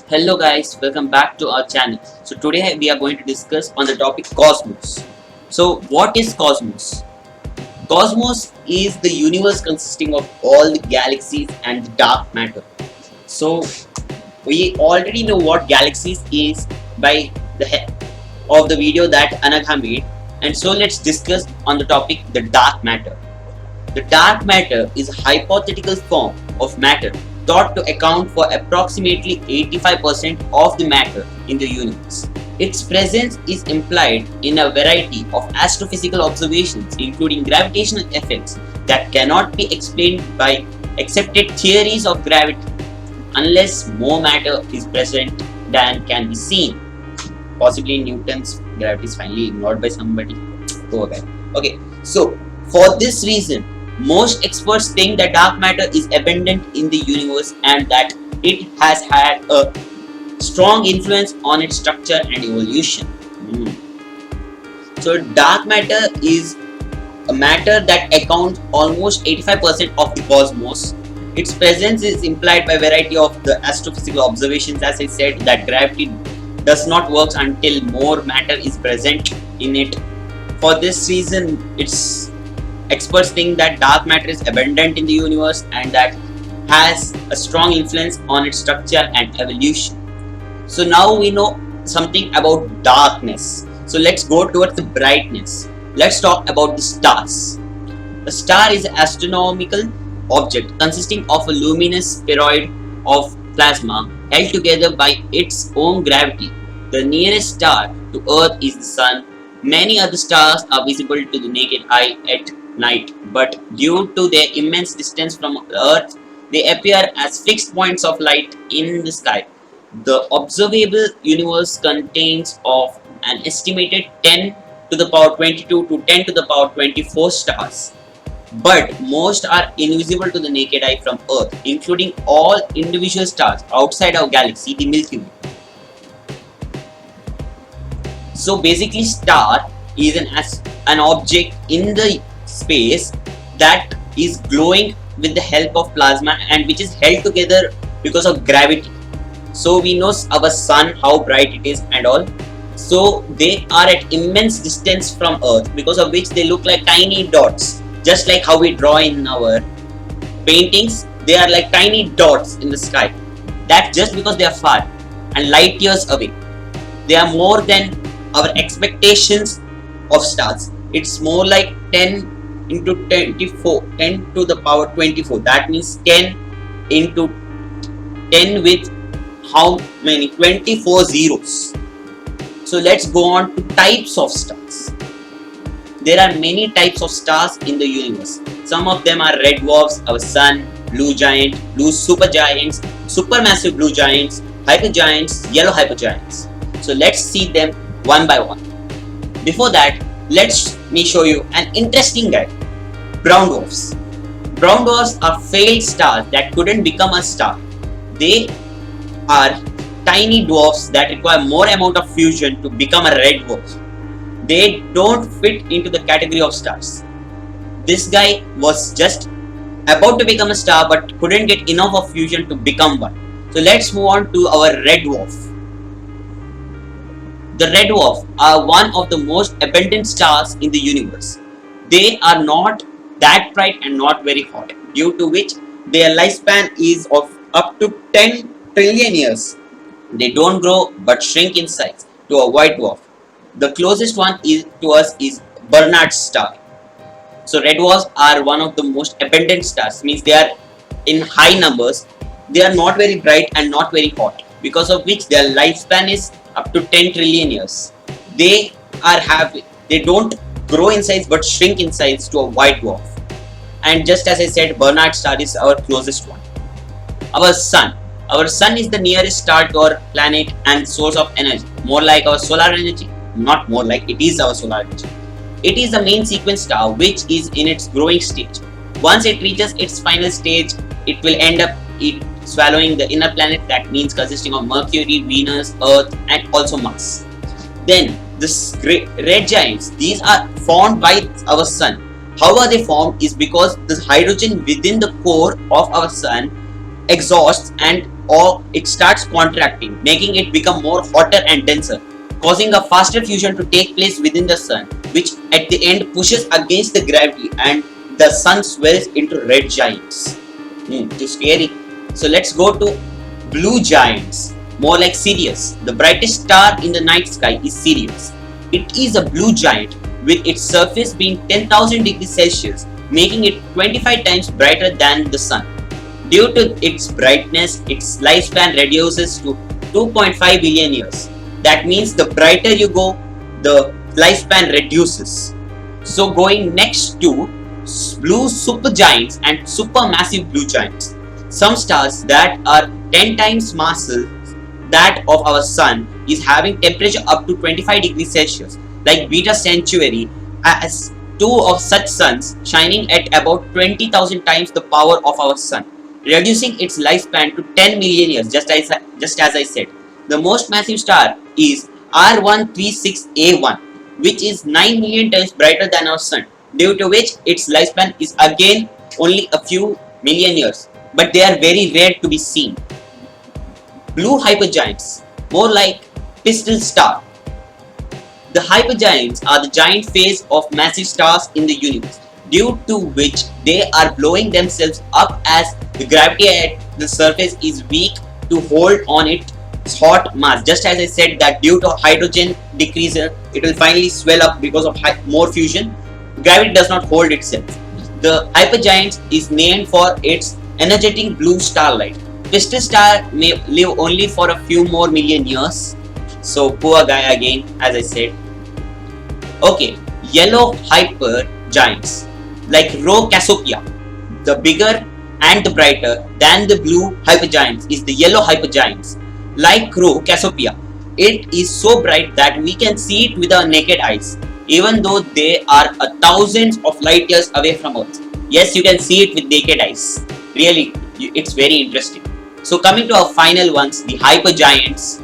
Hello guys, welcome back to our channel. So today we are going to discuss on the topic cosmos. So what is cosmos? Cosmos is the universe consisting of all the galaxies and the dark matter. So we already know what galaxies is by the head of the video that Anagha made, and so let's discuss on the topic the dark matter. The dark matter is a hypothetical form of matter thought to account for approximately 85% of the matter in the universe. Its presence is implied in a variety of astrophysical observations, including gravitational effects that cannot be explained by accepted theories of gravity unless more matter is present than can be seen. Possibly Newton's gravity is finally ignored by somebody. Go ahead. Okay, so for this reason, most experts think that dark matter is abundant in the universe and that it has had a strong influence on its structure and evolution. So dark matter is a matter that accounts almost 85% of the cosmos. Its presence is implied by a variety of the astrophysical observations, as I said, that gravity does not work until more matter is present in it. For this reason, experts think that dark matter is abundant in the universe and that has a strong influence on its structure and evolution. So now we know something about darkness. So let's go towards the brightness. Let's talk about the stars. A star is an astronomical object consisting of a luminous spheroid of plasma held together by its own gravity. The nearest star to Earth is the Sun. Many other stars are visible to the naked eye at night, but due to their immense distance from Earth, they appear as fixed points of light in the sky. The observable universe contains of an estimated 10 to the power 22 to 10 to the power 24 stars, but most are invisible to the naked eye from Earth, including all individual stars outside our galaxy, the Milky Way. So basically, star is an object in the space that is glowing with the help of plasma and which is held together because of gravity. So we know our sun, how bright it is and all. So they are at immense distance from Earth, because of which they look like tiny dots, just like how we draw in our paintings. They are like tiny dots in the sky. That's just because they are far and light years away. They are more than our expectations of stars. It's more like 10 into 24, 10 to the power 24. That means 10 into 10 with how many? 24 zeros. So let's go on to types of stars. There are many types of stars in the universe. Some of them are red dwarfs, our sun, blue giant, blue supergiants, supermassive blue giants, hypergiants, yellow hypergiants. So let's see them one by one. Before that, let me show you an interesting guy. Brown dwarfs. Brown dwarfs are failed stars that couldn't become a star. They are tiny dwarfs that require more amount of fusion to become a red dwarf. They don't fit into the category of stars. This guy was just about to become a star but couldn't get enough of fusion to become one. So let's move on to our red dwarf. The red dwarf are one of the most abundant stars in the universe. They are not that bright and not very hot, due to which their lifespan is of up to 10 trillion years. They don't grow but shrink in size to a white dwarf. The closest one to us is Barnard's star. So red dwarfs are one of the most abundant stars, means they are in high numbers. They are not very bright and not very hot, because of which their lifespan is up to 10 trillion years. They don't grow in size but shrink in size to a white dwarf. And just as I said, Barnard's star is our closest one. Our sun. Our sun is the nearest star to our planet and source of energy. More like our solar energy. Not more like, it is our solar energy. It is the main sequence star which is in its growing stage. Once it reaches its final stage, it will end up swallowing the inner planet, that means consisting of Mercury, Venus, Earth and also Mars. Then the red giants, these are formed by our sun. How are they formed is because the hydrogen within the core of our sun exhausts and or it starts contracting, making it become more hotter and denser, causing a faster fusion to take place within the sun, which at the end pushes against the gravity and the sun swells into red giants. Too scary. So let's go to blue giants, more like Sirius. The brightest star in the night sky is Sirius. It is a blue giant with its surface being 10,000 degrees Celsius, making it 25 times brighter than the sun. Due to its brightness, its lifespan reduces to 2.5 billion years. That means the brighter you go, the lifespan reduces. So going next to blue supergiants and supermassive blue giants. Some stars that are 10 times masses that of our sun is having temperature up to 25 degrees Celsius, like Beta Centauri has two of such suns shining at about 20,000 times the power of our sun, reducing its lifespan to 10 million years, just as I said. The most massive star is R136A1, which is 9 million times brighter than our sun, due to which its lifespan is again only a few million years, but they are very rare to be seen. Blue hypergiants, more like Pistol Star. The hypergiants are the giant phase of massive stars in the universe, due to which they are blowing themselves up as the gravity at the surface is weak to hold on its hot mass. Just as I said that due to hydrogen decrease, it will finally swell up because of more fusion. Gravity does not hold itself. The hypergiant is named for its energetic blue starlight. Pistol Star may live only for a few more million years. So poor guy again, as I said. Okay, yellow hypergiants like Rho Cassiopeia. The bigger and the brighter than the blue hypergiants is the yellow hypergiants. Like Rho Cassiopeia, it is so bright that we can see it with our naked eyes, even though they are thousands of light years away from Earth. Yes, you can see it with naked eyes. Really, it's very interesting. So coming to our final ones, the hypergiants.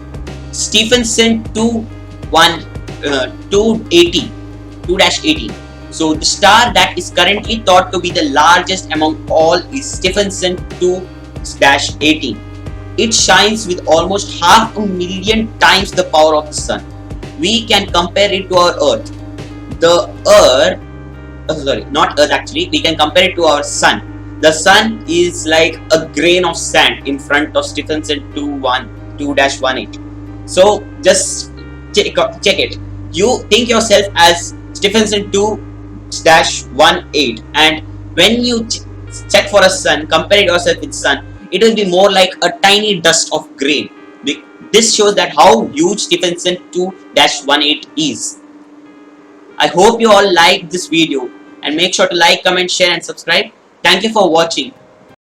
Stephenson 2-18. So the star that is currently thought to be the largest among all is Stephenson 2-18. It shines with almost 500,000 times the power of the sun. We can compare it to our Earth. Not Earth actually. We can compare it to our sun. The sun is like a grain of sand in front of Stephenson 2-18. So just check it. You think yourself as Stephenson 2-18, and when you check for a sun, compare yourself with sun, it will be more like a tiny dust of grain. This shows that how huge Stephenson 2-18 is. I hope you all liked this video, and make sure to like, comment, share and subscribe. Thank you for watching.